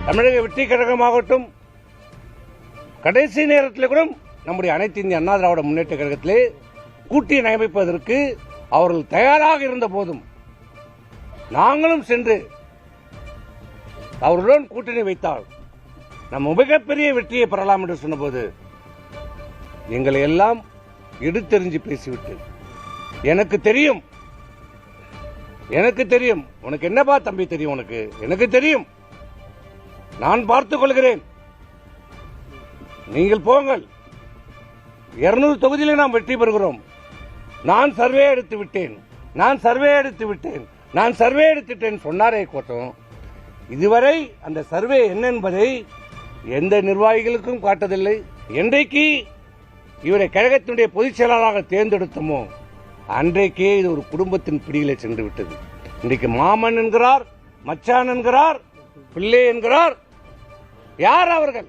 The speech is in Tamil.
தமிழக வெற்றி கழகமாகட்டும், கடைசி நேரத்தில் கூட நம்முடைய அனைத்து இந்திய அண்ணா திராவிட முன்னேற்ற கழகத்திலே கூட்டணி அமைப்பதற்கு அவர்கள் தயாராக இருந்த போதும் நாங்களும் சென்று அவர்களுடன் கூட்டணி வைத்தால் நம்ம மிகப்பெரிய வெற்றியை பெறலாம் என்று சொன்னபோது எங்களை எல்லாம் எடுத்தெறிஞ்சு பேசிவிட்டு, எனக்கு தெரியும், உனக்கு என்னப்பா தம்பி தெரியும், எனக்கு தெரியும், நான் பார்த்துக் கொள்கிறேன், நீங்கள் போங்கள், 200 தொகுதியிலே நாம் வெற்றி பெறுகிறோம், நான் சர்வே எடுத்து விட்டேன் சொன்னாரே கோட்டம். இதுவரை அந்த சர்வே என்ன என்பதை எந்த நிர்வாகிகளுக்கும் காட்டதில்லை. என்றைக்கு இவரை கழகத்தினுடைய பொதுச் செயலாளராக தேர்ந்தெடுத்தோமோ அன்றைக்கே இது ஒரு குடும்பத்தின் பிடியிலே சென்று விட்டது. இன்றைக்கு மாமன் என்கிறார், மச்சான் என்கிறார், பிள்ளை என்கிறார். யார் அவர்கள்?